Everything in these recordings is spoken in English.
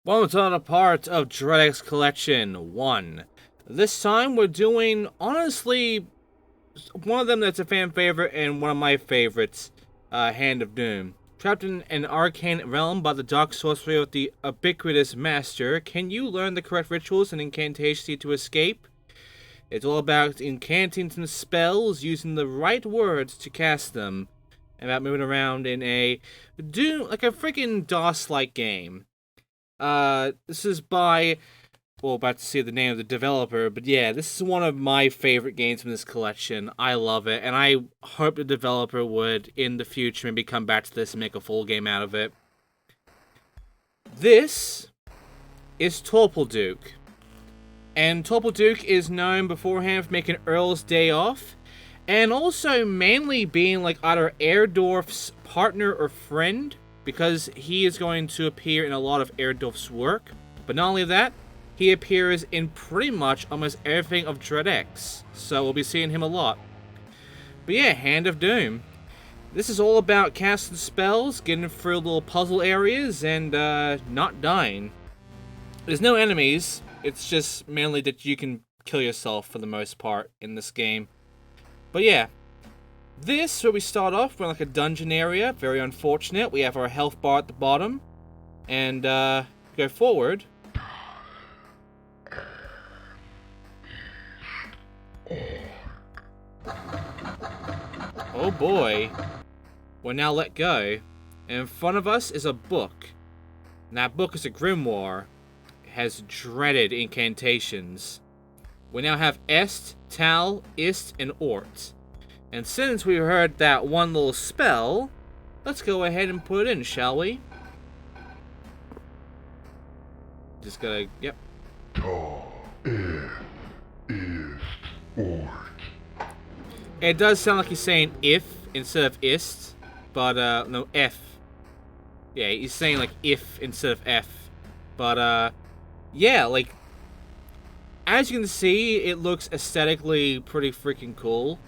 Welcome to another part of Dreadx Collection 1. This time we're doing, honestly, one of them that's a fan favorite and one of my favorites, Hand of Doom. Trapped in an arcane realm by the dark sorcery of the ubiquitous master, can you learn the correct rituals and incantations to escape? It's all about incanting some spells, using the right words to cast them, and about moving around in a Doom, like a freaking DOS-like game. This is by, well, about to see the name of the developer, but yeah, this is one of my favorite games from this collection. I love it, and I hope the developer would, in the future, maybe come back to this and make a full game out of it. This is Torpleduke. And Torpleduke is known beforehand for making Earl's Day Off, and also mainly being like either Erdorf's partner or friend, because he is going to appear in a lot of Erdorf's work. But not only that, he appears in pretty much almost everything of Dreadx, so we'll be seeing him a lot. But yeah, Hand of Doom. This is all about casting spells, getting through little puzzle areas, and not dying. There's no enemies, it's just mainly that you can kill yourself for the most part in this game. But yeah. This, where we start off, we're in like a dungeon area, very unfortunate. We have our health bar at the bottom, and go forward. Oh boy. We're now let go, and in front of us is a book. And that book is a grimoire. It has dreaded incantations. We now have Est, Tal, Ist, and Ort. And since we heard that one little spell, let's go ahead and put it in, shall we? Just gotta, yep. It does sound like he's saying if instead of ist, but no, F. Yeah, he's saying like if instead of F. But yeah, like, as you can see, it looks aesthetically pretty freaking cool.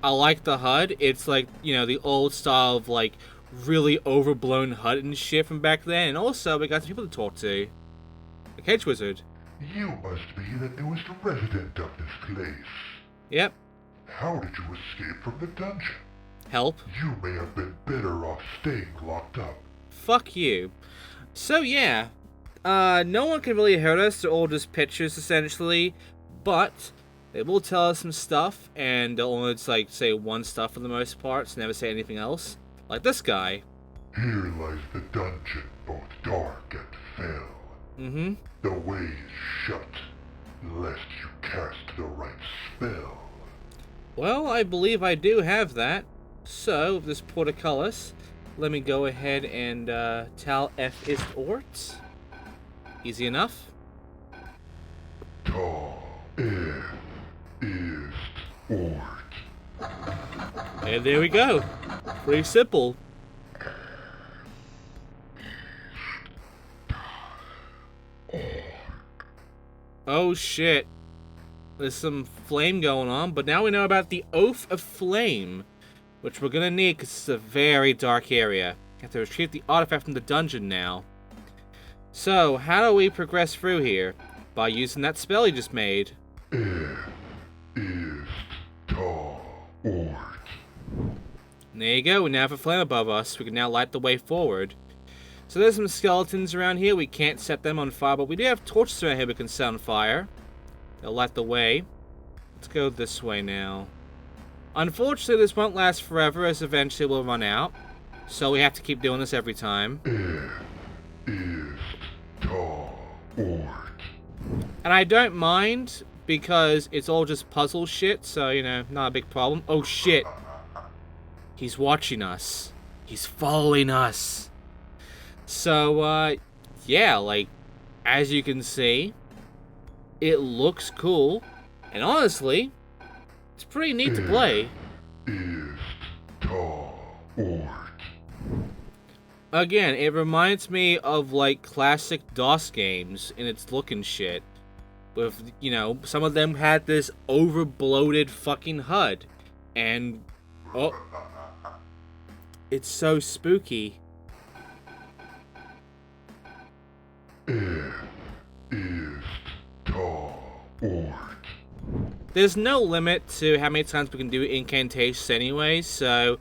I like the HUD. It's like, you know, the old style of like really overblown HUD and shit from back then. And also, we got some people to talk to. The Cage Wizard. You must be the newest resident of this place. Yep. How did you escape from the dungeon? Help. You may have been better off staying locked up. Fuck you. So yeah, no one can really hurt us. They're all just pictures essentially, but they will tell us some stuff, and they'll only just, like, say one stuff for the most part, so never say anything else. Like this guy. Here lies the dungeon, both dark and fell. Mm-hmm. The way is shut, lest you cast the right spell. Well, I believe I do have that. So, with this portcullis, let me go ahead and Tal F ist Ort. Easy enough. And there we go. Pretty simple. Oh shit. There's some flame going on, but now we know about the Oath of Flame, which we're gonna need because it's a very dark area. We have to retrieve the artifact from the dungeon now. So, how do we progress through here? By using that spell he just made. And there you go, we now have a flame above us. We can now light the way forward. So there's some skeletons around here. We can't set them on fire, but we do have torches around here we can set on fire. They'll light the way. Let's go this way now. Unfortunately, this won't last forever, as eventually we'll run out. So we have to keep doing this every time. And I don't mind, because it's all just puzzle shit, so, you know, not a big problem. Oh shit. He's watching us. He's following us. So, yeah, like, as you can see, it looks cool. And honestly, it's pretty neat to play. Again, it reminds me of, like, classic DOS games in its look and shit. With, you know, some of them had this over-bloated fucking HUD. And, oh, it's so spooky. End There's no limit to how many times we can do incantations anyway, so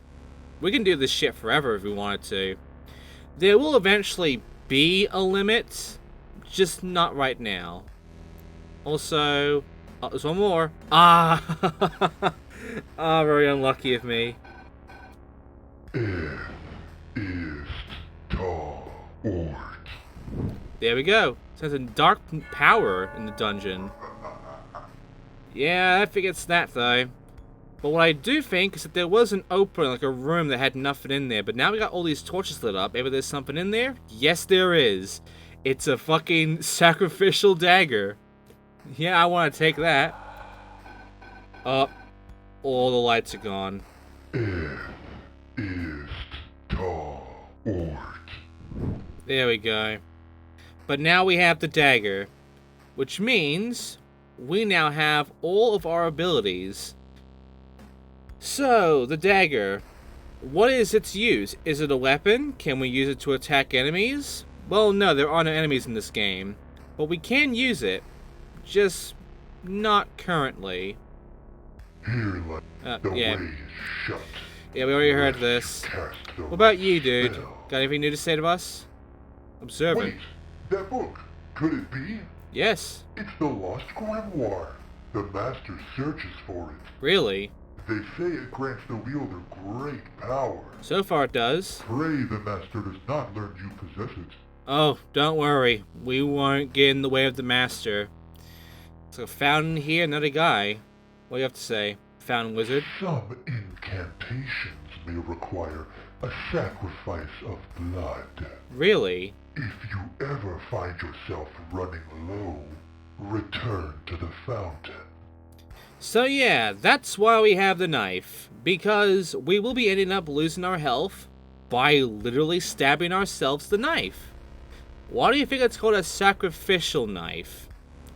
we can do this shit forever if we wanted to. There will eventually be a limit, just not right now. Also, oh, there's one more. Ah, very unlucky of me. There we go. Says a dark power in the dungeon. Yeah, I think it's that though. But what I do think is that there was an opening, like a room that had nothing in there. But now we got all these torches lit up. Maybe there's something in there? Yes, there is. It's a fucking sacrificial dagger. Yeah, I want to take that. Oh, all the lights are gone. There we go. But now we have the dagger, which means we now have all of our abilities. So, the dagger. What is its use? Is it a weapon? Can we use it to attack enemies? Well, no, there are no enemies in this game. But we can use it. Just not currently. Yeah. Yeah, we already heard this. What about you, dude? Got anything new to say to us? Observant. Wait, that book. Could it be? Yes. It's the Lost Grimoire. The Master searches for it. Really? They say it grants the wielder great power. So far it does. Pray the Master does not learn you possess it. Oh, don't worry. We won't get in the way of the Master. So found in here another guy. What do you have to say, found wizard? Some incantations may require a sacrifice of blood. Really? If you ever find yourself running low, return to the fountain. So yeah, that's why we have the knife. Because we will be ending up losing our health by literally stabbing ourselves with the knife. Why do you think it's called a sacrificial knife?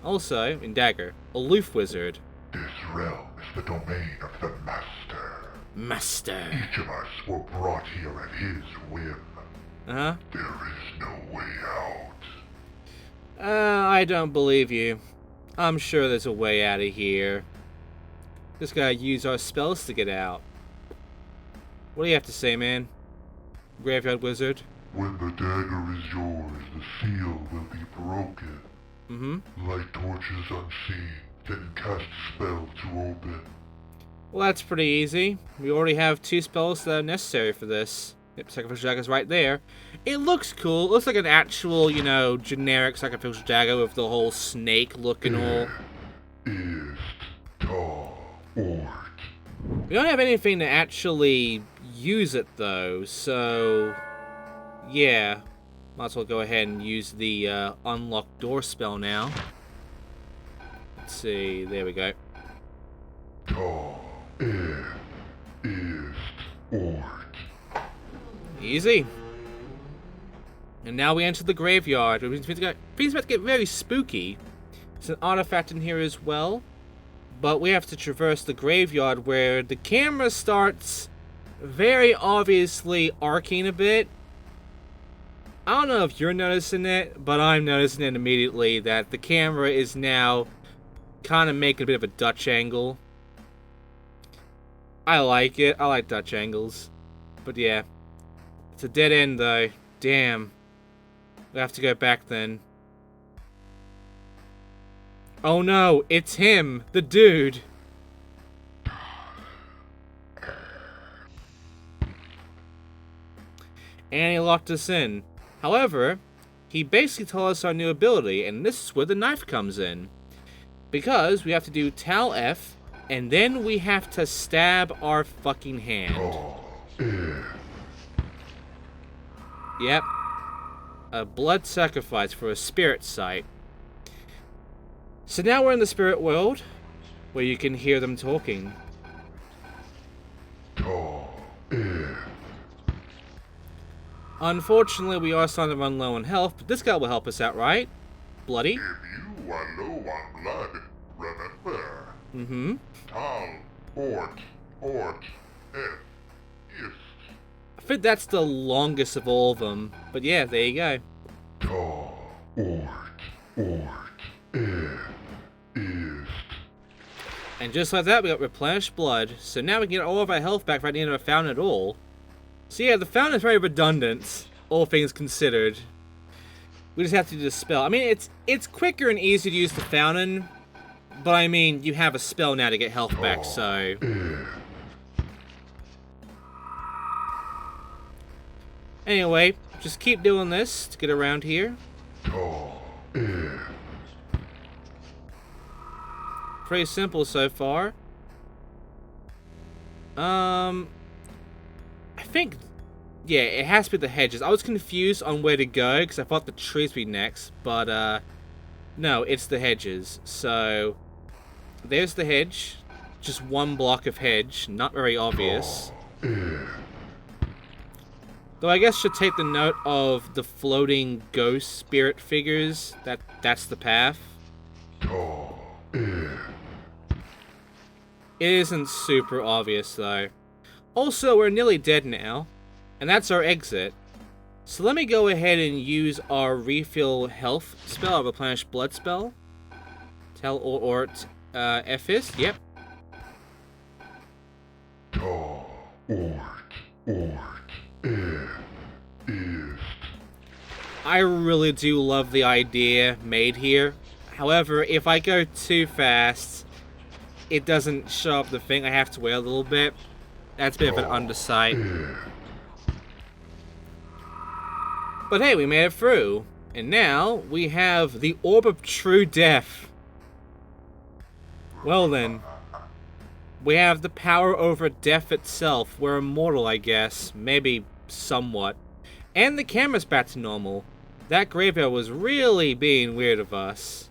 Also, in dagger, aloof wizard. This realm is the domain of the Master. Master. Each of us were brought here at his whim. Uh-huh. There is no way out. I don't believe you. I'm sure there's a way out of here. Just gotta use our spells to get out. What do you have to say, man? Graveyard wizard? When the dagger is yours, the seal will be broken. Mm-hmm. Light torches unseen, then cast spell to open. Well, that's pretty easy. We already have 2 spells that are necessary for this. Yep, sacrificial dagger's right there. It looks cool. It looks like an actual, you know, generic sacrificial dagger with the whole snake look and all. We don't have anything to actually use it though, so yeah. Might as well go ahead and use the unlock door spell now. Let's see, there we go. Easy. And now we enter the graveyard. Things about to get very spooky. There's an artifact in here as well. But we have to traverse the graveyard where the camera starts very obviously arcing a bit. I don't know if you're noticing it, but I'm noticing it immediately that the camera is now kind of making a bit of a Dutch angle. I like it. I like Dutch angles. But yeah. It's a dead end though. Damn. We have to go back then. Oh no, it's him, the dude. And he locked us in. However, he basically told us our new ability, and this is where the knife comes in. Because we have to do Tal F, and then we have to stab our fucking hand. Yep. A blood sacrifice for a spirit sight. So now we're in the spirit world, where you can hear them talking. Unfortunately, we are starting to run low on health, but this guy will help us out, right? Bloody? If you are low on blood, remember. Mm-hmm. Tal, Ort, F, Ist. I think that's the longest of all of them, but yeah, there you go. Ort, F, Ist. And just like that, we got replenished blood. So now we can get all of our health back right at the end of a fountain at all. So yeah, the fountain is very redundant, all things considered. We just have to do the spell. I mean, it's quicker and easier to use the fountain, but I mean, you have a spell now to get health back, so... Anyway, just keep doing this to get around here. Pretty simple so far. I think... Yeah, it has to be the hedges. I was confused on where to go, because I thought the trees would be next, but, no, it's the hedges. So, there's the hedge. Just one block of hedge. Not very obvious. Though I guess should take the note of the floating ghost spirit figures. That's the path. It isn't super obvious, though. Also, we're nearly dead now. And that's our exit. So let me go ahead and use our refill health spell, our replenish blood spell. Tell Ort Ephis, yep. I really do love the idea made here. However, if I go too fast, it doesn't show up the thing. I have to wait a little bit. That's a bit of an undersight. But hey, we made it through. And now, we have the Orb of True Death. Well then. We have the power over death itself. We're immortal, I guess. Maybe somewhat. And the camera's back to normal. That graveyard was really being weird of us.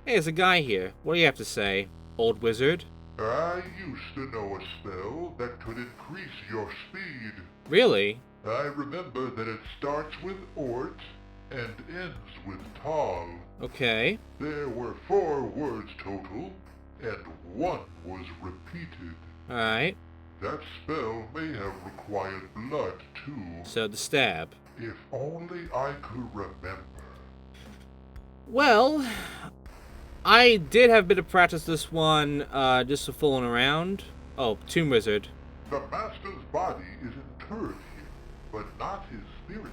Hey, there's a guy here. What do you have to say, old wizard? I used to know a spell that could increase your speed. Really? I remember that it starts with Ort and ends with Tal. Okay. There were 4 words total, and 1 was repeated. Alright. That spell may have required blood, too. So the stab. If only I could remember. Well, I did have a bit of practice this one, just for fooling around. Oh, Tomb Wizard. The Master's body is interred here, but not his spirit.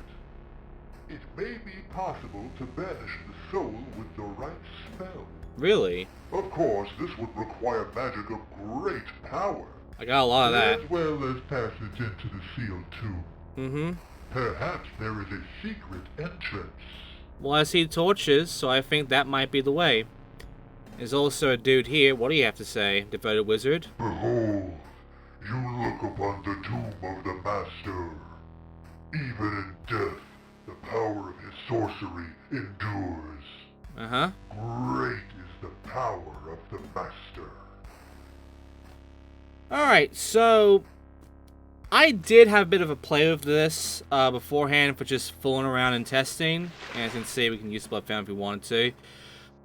It may be possible to banish the soul with the right spell. Really? Of course, this would require magic of great power. I got a lot of that. As well as passage into the seal, too. Mm-hmm. Perhaps there is a secret entrance. Well, I see torches, so I think that might be the way. There's also a dude here. What do you have to say, devoted wizard? Behold, you look upon the tomb of the Master. Even in death, the power of his sorcery endures. Uh-huh. Great is the power of the Master. Alright, so... I did have a bit of a play with this beforehand for just fooling around and testing. And as you can see, we can use Blood Fountain if we wanted to.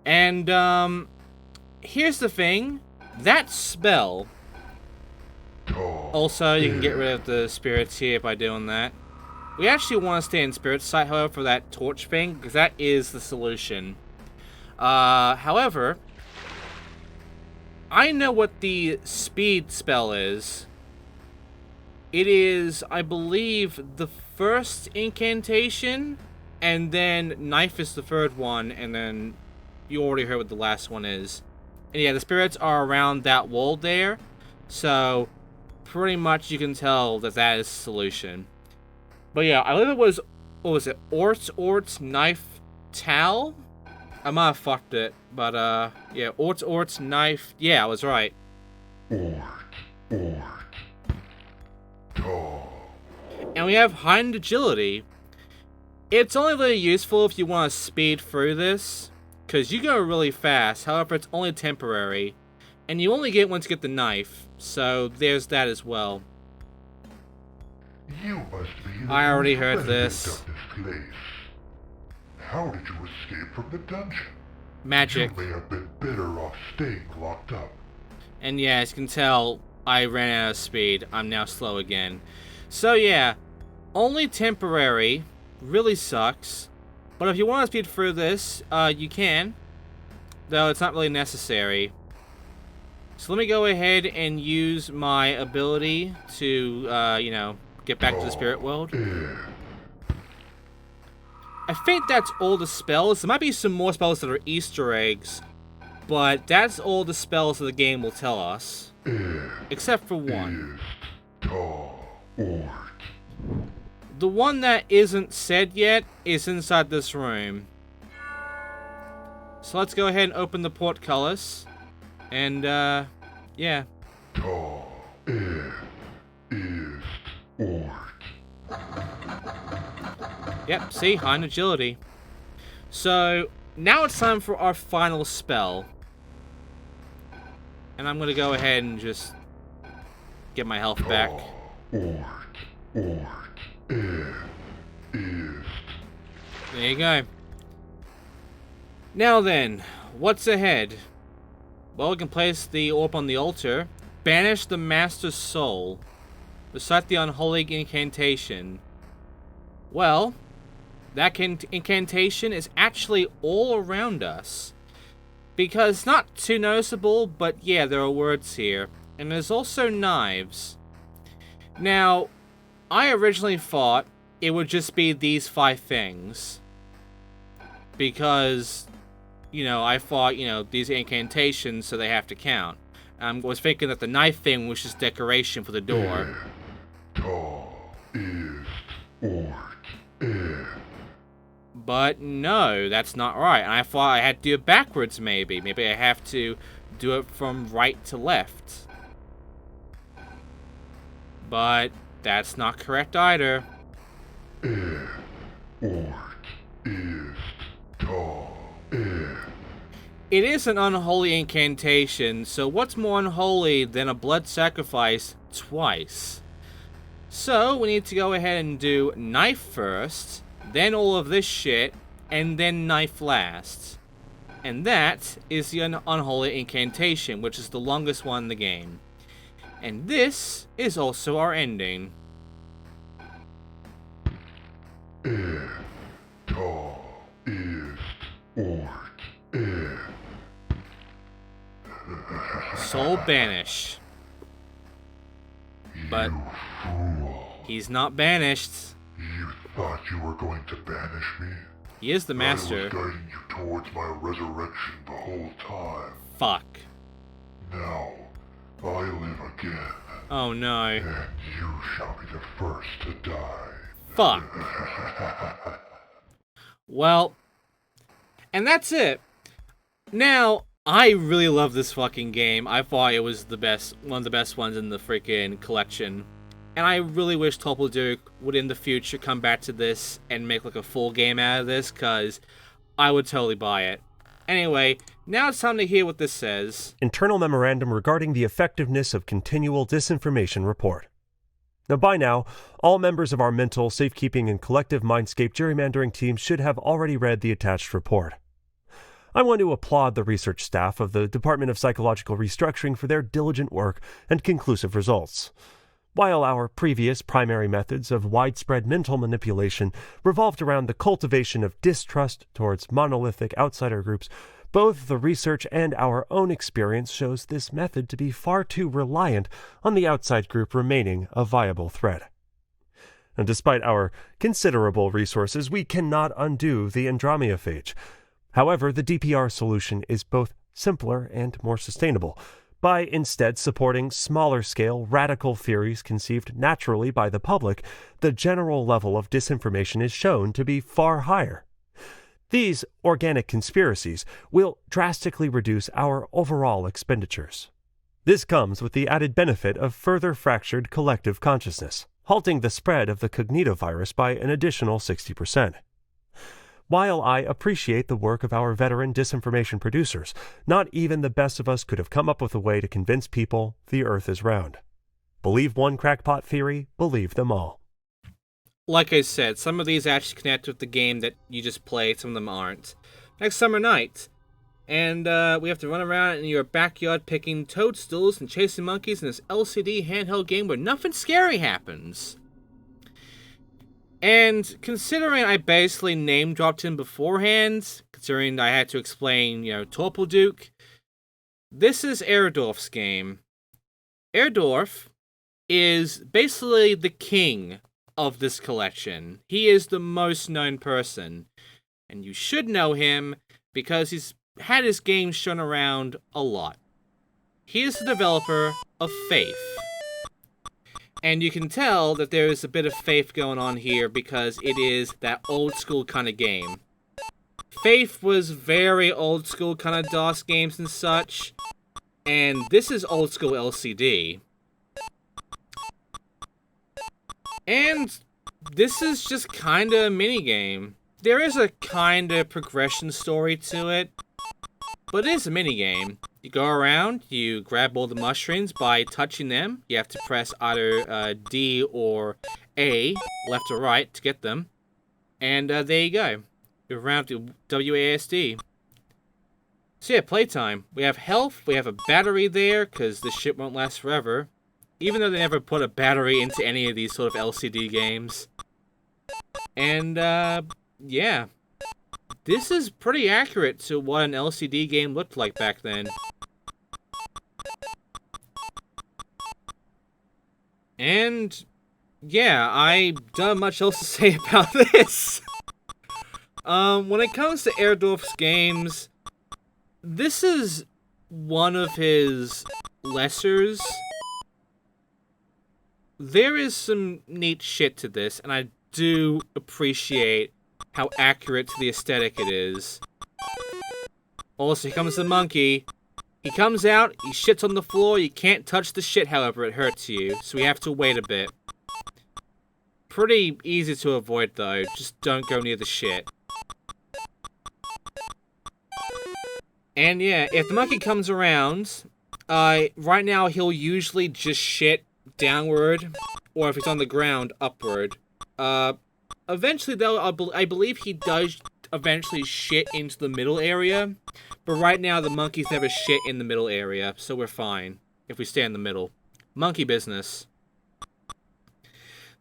And, here's the thing. That spell... Also, you can get rid of the spirits here by doing that. We actually want to stay in Spirit Sight, however, for that torch thing, because that is the solution. However, I know what the speed spell is. It is, I believe, the first incantation, and then knife is the third one, and then you already heard what the last one is. And yeah, the spirits are around that wall there, so pretty much you can tell that that is the solution. But yeah, I believe it was, what was it, Ort's knife Tal? I might have fucked it, but yeah, Ort's knife, yeah, I was right. Ort. Tal. And we have heightened agility. It's only really useful if you want to speed through this, because you go really fast, however it's only temporary. And you only get once you get the knife, so there's that as well. You must be the I already heard president this. of this place. How did you escape from the dungeon? Magic. You may have been better off staying locked up. And yeah, as you can tell, I ran out of speed. I'm now slow again. So yeah, only temporary. Really sucks. But if you want to speed through this, you can. Though it's not really necessary. So let me go ahead and use my ability to, get back to the spirit world. I think that's all the spells. There might be some more spells that are Easter eggs, but that's all the spells that the game will tell us. Except for one. The one that isn't said yet is inside this room. So let's go ahead and open the portcullis. And, yeah. Yep, see? High in agility. So, now it's time for our final spell. And I'm gonna go ahead and just get my health back. There you go. Now then, what's ahead? Well, we can place the orb on the altar, banish the Master's soul, recite the unholy incantation. Well, that incantation is actually all around us. Because it's not too noticeable, but yeah, there are words here. And there's also knives. Now, I originally thought it would just be these 5 things. Because, I thought, these incantations, so they have to count. I was thinking that the knife thing was just decoration for the door. But no, that's not right. And I thought I had to do it backwards, maybe. Maybe I have to do it from right to left. But that's not correct either. It is an unholy incantation, so what's more unholy than a blood sacrifice twice? So we need to go ahead and do knife first, then all of this shit, and then knife last. And that is the unholy incantation, which is the longest one in the game. And this is also our ending. Soul banish. But he's not banished. You thought you were going to banish me? He is the master. I was guiding you towards my resurrection the whole time. Fuck. Now, I live again. Oh no. And you shall be the first to die. Fuck. Well, and that's it. Now, I really love this fucking game. I thought it was the best, one of the best ones in the freaking collection. And I really wish Duke would in the future come back to this and make like a full game out of this, because I would totally buy it. Anyway, now it's time to hear what this says. Internal memorandum regarding the effectiveness of continual disinformation report. Now, by now, all members of our mental, safekeeping, and collective mindscape gerrymandering teams should have already read the attached report. I want to applaud the research staff of the Department of Psychological Restructuring for their diligent work and conclusive results. While our previous primary methods of widespread mental manipulation revolved around the cultivation of distrust towards monolithic outsider groups, both the research and our own experience shows this method to be far too reliant on the outside group remaining a viable threat. And despite our considerable resources, we cannot undo the Andromeophage. However, the DPR solution is both simpler and more sustainable, by instead supporting smaller-scale radical theories conceived naturally by the public. The general level of disinformation is shown to be far higher. These organic conspiracies will drastically reduce our overall expenditures. This comes with the added benefit of further fractured collective consciousness, halting the spread of the cognitovirus by an additional 60%. While I appreciate the work of our veteran disinformation producers, not even the best of us could have come up with a way to convince people the Earth is round. Believe one crackpot theory, believe them all. Like I said, some of these actually connect with the game that you just played, some of them aren't. Next Summer Night. And we have to run around in your backyard picking toadstools and chasing monkeys in this LCD handheld game where nothing scary happens. And considering I basically name-dropped him beforehand, considering I had to explain, Duke, This is Erdorf's game. Erdorf is basically the king of this collection. He is the most known person. And you should know him because he's had his games shown around a lot. He is the developer of Faith. And you can tell that there is a bit of Faith going on here because it is that old school kind of game. Faith was very old school kind of DOS games and such. And this is old school LCD. And this is just kind of a minigame. There is a kind of progression story to it, but it is a minigame. You go around, you grab all the mushrooms by touching them. You have to press either D or A, left or right, to get them. And there you go. You're around to WASD. So yeah, playtime. We have health, we have a battery there, because this shit won't last forever. Even though they never put a battery into any of these sort of LCD games. And, yeah. This is pretty accurate to what an LCD game looked like back then. And, yeah, I don't have much else to say about this. When it comes to Erdorf's games, this is one of his lessers. There is some neat shit to this, and I do appreciate how accurate to the aesthetic it is. Also, here comes the monkey. He comes out, he shits on the floor, you can't touch the shit, however, it hurts you, so we have to wait a bit. Pretty easy to avoid, though, just don't go near the shit. And yeah, if the monkey comes around, right now he'll usually just shit downward, or if it's on the ground, upward. Eventually, though, I believe he does eventually shit into the middle area, but right now the monkeys never shit in the middle area, so we're fine if we stay in the middle. Monkey business.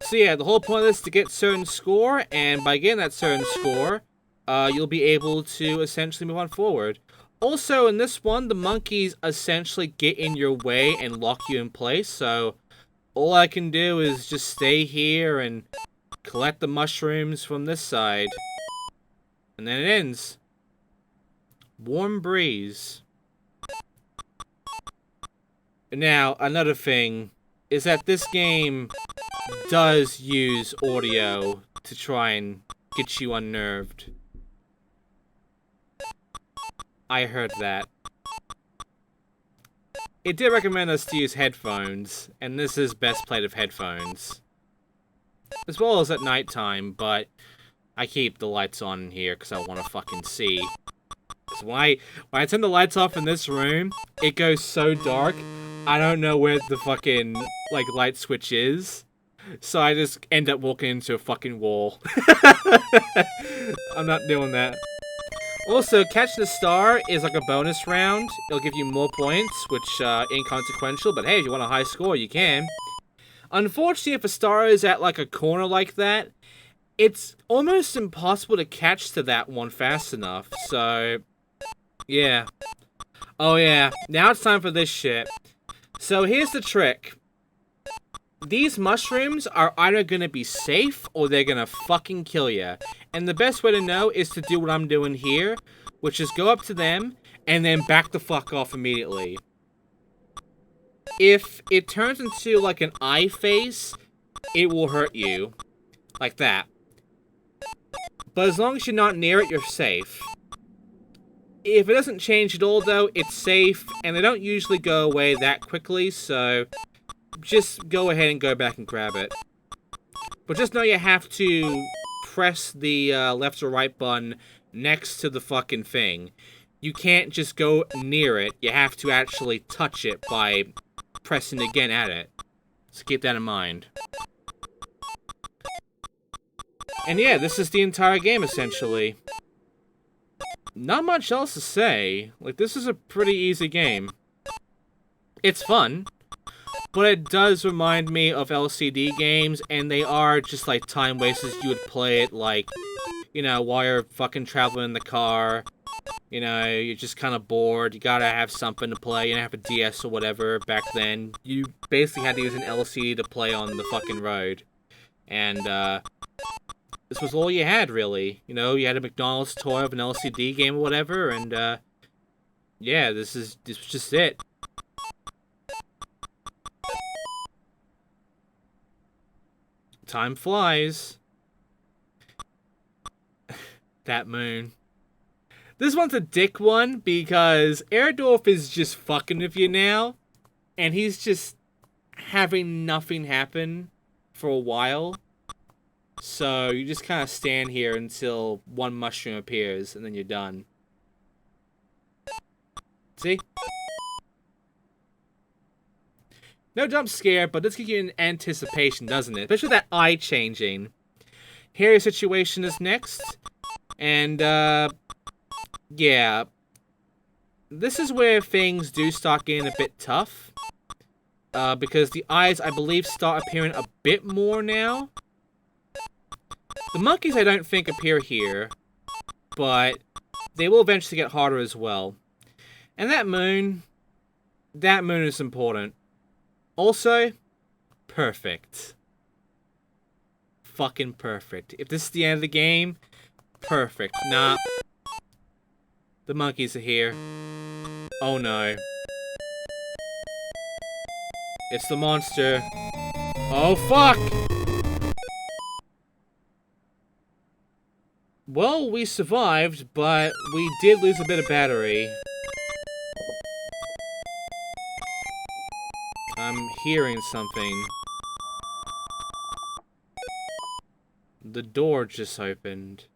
So yeah, the whole point of this is to get certain score, and by getting that certain score, you'll be able to essentially move on forward. Also, in this one, the monkeys essentially get in your way and lock you in place, so all I can do is just stay here and collect the mushrooms from this side. And then it ends. Warm breeze. Now, another thing is that this game does use audio to try and get you unnerved. I heard that. It did recommend us to use headphones, and this is best played of headphones. As well as at nighttime, but I keep the lights on in here because I want to fucking see. So when I turn the lights off in this room, it goes so dark, I don't know where the fucking, like, light switch is. So I just end up walking into a fucking wall. I'm not doing that. Also, catching a star is like a bonus round. It'll give you more points, which, inconsequential, but hey, if you want a high score, you can. Unfortunately, if a star is at, like, a corner like that, it's almost impossible to catch to that one fast enough, so yeah. Oh yeah, now it's time for this shit. So here's the trick. These mushrooms are either gonna be safe or they're gonna fucking kill you. And the best way to know is to do what I'm doing here, which is go up to them and then back the fuck off immediately. If it turns into like an eye face, it will hurt you. Like that. But as long as you're not near it, you're safe. If it doesn't change at all, though, it's safe, and they don't usually go away that quickly, so just go ahead and go back and grab it. But just know you have to press the left or right button next to the fucking thing. You can't just go near it, you have to actually touch it by pressing again at it. So keep that in mind. And yeah, this is the entire game, essentially. Not much else to say. Like, this is a pretty easy game. It's fun, but it does remind me of LCD games, and they are just, like, time wasters. You would play it, like, you know, while you're fucking traveling in the car. You know, you're just kind of bored. You gotta have something to play. You didn't have a DS or whatever back then. You basically had to use an LCD to play on the fucking road. And, this was all you had, really. You know, you had a McDonald's toy of an LCD game or whatever, and, yeah, this was just it. Time flies. That moon. This one's a dick one because Erdorf is just fucking with you now, and he's just having nothing happen for a while. So you just kind of stand here until one mushroom appears, and then you're done. See? No jump scare, but this gives you an anticipation, doesn't it? Especially that eye changing. Here your situation is next. And, yeah. This is where things do start getting a bit tough. Because the eyes, I believe, start appearing a bit more now. The monkeys, I don't think, appear here. But they will eventually get harder as well. And that moon is important. Also, perfect. Fucking perfect. If this is the end of the game, perfect. Nah. The monkeys are here. Oh no. It's the monster. Oh fuck! Well, we survived, but we did lose a bit of battery. I'm hearing something. The door just opened.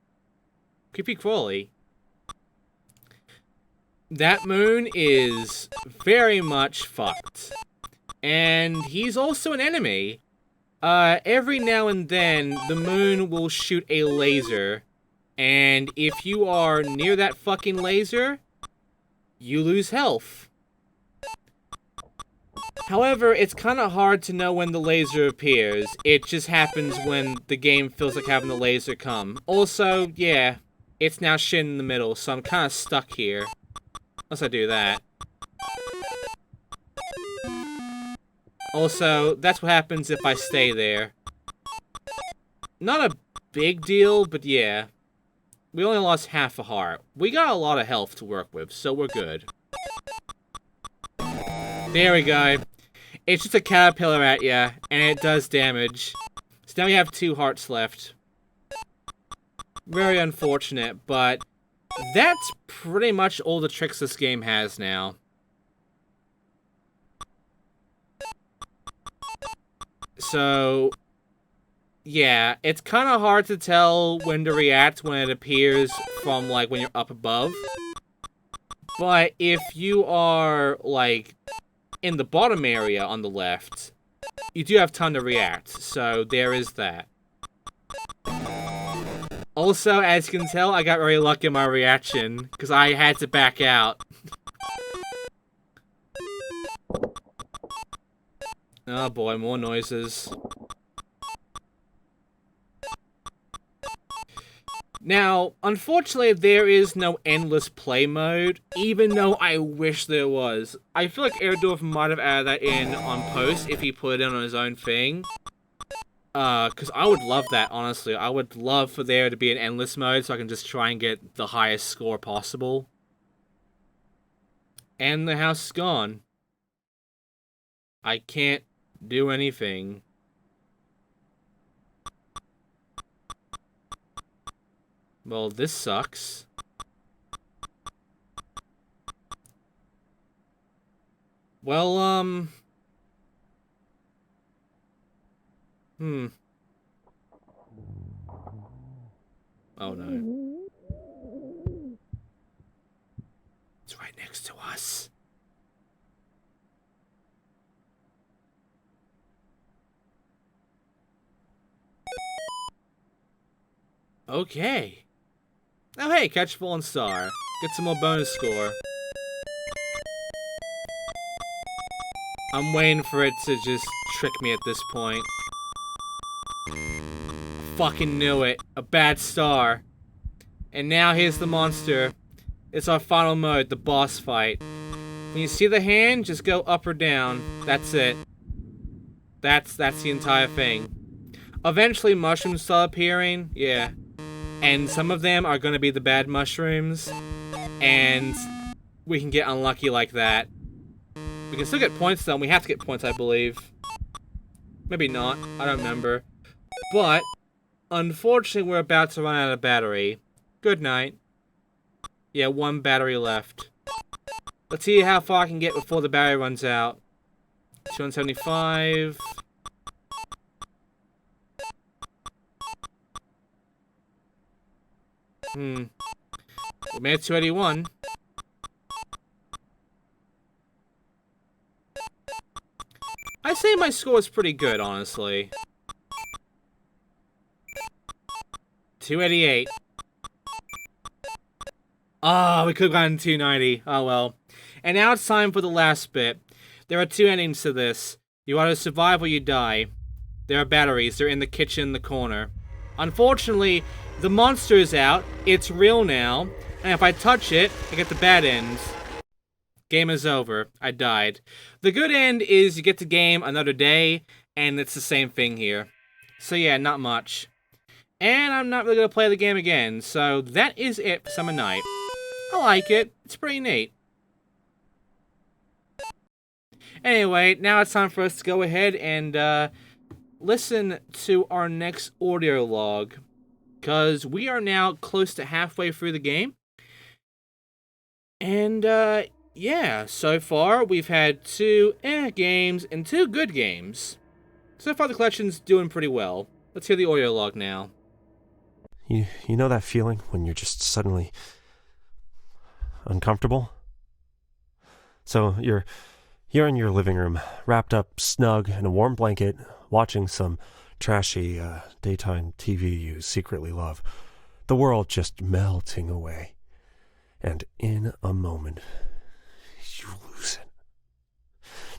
Creepy crawly. That moon is very much fucked. And he's also an enemy. Every now and then, the moon will shoot a laser. And if you are near that fucking laser, you lose health. However, it's kind of hard to know when the laser appears. It just happens when the game feels like having the laser come. Also, yeah, it's now shit in the middle, so I'm kind of stuck here. Unless I do that. Also, that's what happens if I stay there. Not a big deal, but yeah. We only lost half a heart. We got a lot of health to work with, so we're good. There we go. It's just a caterpillar at ya, and it does damage. So now we have 2 hearts left. Very unfortunate, but that's pretty much all the tricks this game has now. So, yeah, it's kind of hard to tell when to react when it appears from, like, when you're up above. But if you are, like, in the bottom area on the left, you do have time to react, so there is that. Also, as you can tell, I got very lucky in my reaction, because I had to back out. Oh boy, more noises. Now, unfortunately, there is no endless play mode, even though I wish there was. I feel like Erdorf might have added that in on post if he put it in on his own thing. Because I would love that, honestly. I would love for there to be an endless mode so I can just try and get the highest score possible. And the house is gone. I can't do anything. Well, this sucks. Well, Oh no. It's right next to us. Okay. Oh hey, catch fallen star. Get some more bonus score. I'm waiting for it to just trick me at this point. Fucking knew it. A bad star. And now here's the monster. It's our final mode, the boss fight. When you see the hand, just go up or down. That's it. That's the entire thing. Eventually, mushrooms start appearing. Yeah. And some of them are going to be the bad mushrooms. And we can get unlucky like that. We can still get points, though. We have to get points, I believe. Maybe not. I don't remember. But, unfortunately, we're about to run out of battery. Good night. Yeah, 1 battery left. Let's see how far I can get before the battery runs out. 275. We made it 281. I say my score is pretty good, honestly. 288. Oh, we could have gotten 290. Oh well. And now it's time for the last bit. There are 2 endings to this. You either survive or you die. There are batteries. They're in the kitchen in the corner. Unfortunately, the monster is out. It's real now. And if I touch it, I get the bad end. Game is over. I died. The good end is you get to game another day, and it's the same thing here. So yeah, not much. And I'm not really going to play the game again, so that is it for Summer Night. I like it. It's pretty neat. Anyway, now it's time for us to go ahead and listen to our next audio log. Because we are now close to halfway through the game. And, yeah, so far we've had 2 games and 2 good games. So far the collection's doing pretty well. Let's hear the audio log now. You know that feeling when you're just suddenly uncomfortable? So you're in your living room, wrapped up snug in a warm blanket, watching some trashy daytime TV you secretly love. The world just melting away. And in a moment, you lose it.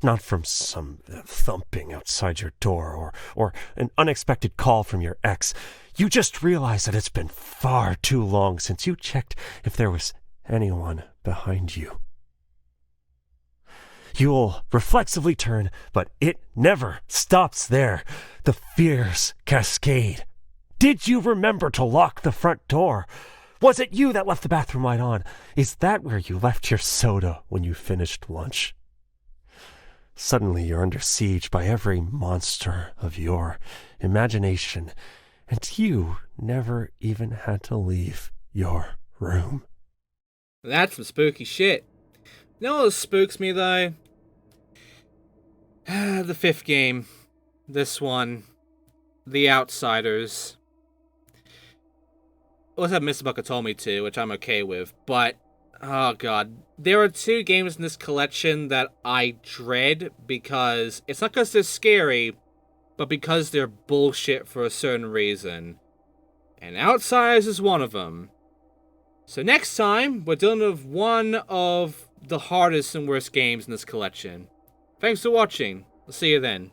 Not from some thumping outside your door or an unexpected call from your ex. You just realize that it's been far too long since you checked if there was anyone behind you. You'll reflexively turn, but it never stops there. The fears cascade. Did you remember to lock the front door? Was it you that left the bathroom light on? Is that where you left your soda when you finished lunch? Suddenly you're under siege by every monster of your imagination, and you never even had to leave your room. That's some spooky shit. You know what spooks me, though? The 5th game. This one. The Outsiders. What's that Mr. Bucket told me to, which I'm okay with, but oh god. There are 2 games in this collection that I dread because it's not because they're scary, but because they're bullshit for a certain reason. And Outsiders is one of them. So next time, we're dealing with one of the hardest and worst games in this collection. Thanks for watching. I'll see you then.